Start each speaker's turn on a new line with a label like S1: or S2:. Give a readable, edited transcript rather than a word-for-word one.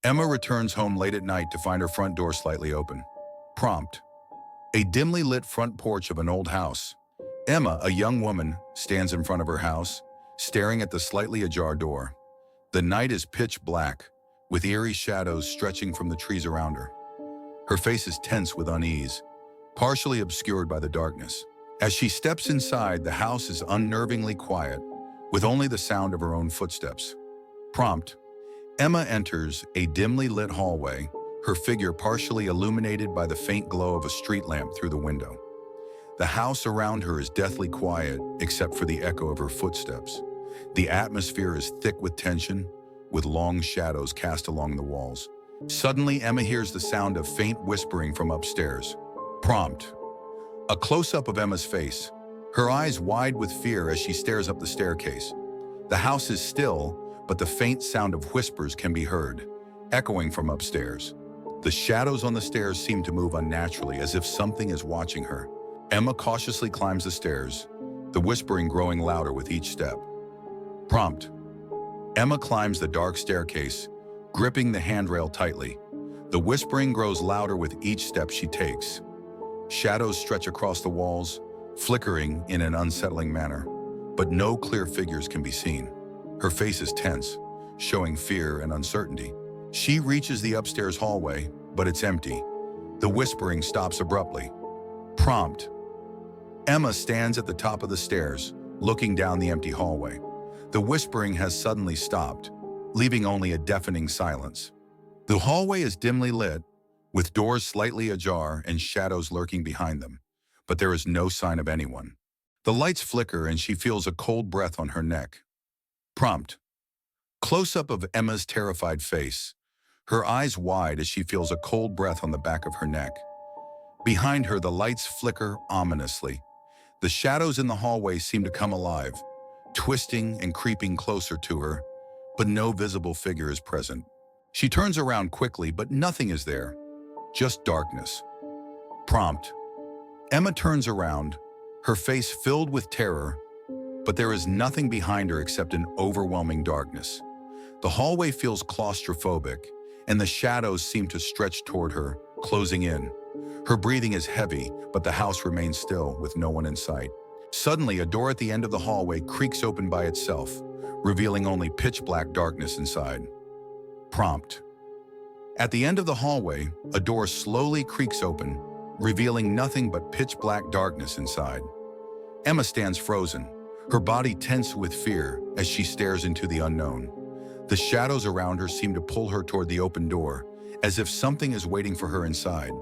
S1: Emma returns home late at night to find her front door slightly open. Prompt: a dimly lit front porch of an old house. Emma, a young woman, stands in front of her house, staring at the slightly ajar door. The night is pitch black, with eerie shadows stretching from the trees around her. Her face is tense with unease, partially obscured by the darkness. As she steps inside, the house is unnervingly quiet, with only the sound of her own footsteps. Prompt: Emma enters a dimly lit hallway, her figure partially illuminated by the faint glow of a street lamp through the window. The house around her is deathly quiet, except for the echo of her footsteps. The atmosphere is thick with tension, with long shadows cast along the walls. Suddenly, Emma hears the sound of faint whispering from upstairs. Prompt: a close-up of Emma's face, her eyes wide with fear as she stares up the staircase. The house is still, but the faint sound of whispers can be heard, echoing from upstairs. The shadows on the stairs seem to move unnaturally, as if something is watching her. Emma cautiously climbs the stairs, the whispering growing louder with each step. Prompt: Emma climbs the dark staircase, gripping the handrail tightly. The whispering grows louder with each step she takes. Shadows stretch across the walls, flickering in an unsettling manner, but no clear figures can be seen. Her face is tense, showing fear and uncertainty. She reaches the upstairs hallway, but it's empty. The whispering stops abruptly. Prompt: Emma stands at the top of the stairs, looking down the empty hallway. The whispering has suddenly stopped, leaving only a deafening silence. The hallway is dimly lit, with doors slightly ajar and shadows lurking behind them, but there is no sign of anyone. The lights flicker and she feels a cold breath on her neck. Prompt: close-up of Emma's terrified face, her eyes wide as she feels a cold breath on the back of her neck. Behind her, the lights flicker ominously. The shadows in the hallway seem to come alive, twisting and creeping closer to her, but no visible figure is present. She turns around quickly, but nothing is there, just darkness. Prompt: Emma turns around, her face filled with terror, but there is nothing behind her except an overwhelming darkness. The hallway feels claustrophobic, and the shadows seem to stretch toward her, closing in. Her breathing is heavy, but the house remains still, with no one in sight. Suddenly, a door at the end of the hallway creaks open by itself, revealing only pitch-black darkness inside. Prompt: at the end of the hallway, a door slowly creaks open, revealing nothing but pitch-black darkness inside. Emma stands frozen, her body tense with fear as she stares into the unknown. The shadows around her seem to pull her toward the open door, as if something is waiting for her inside.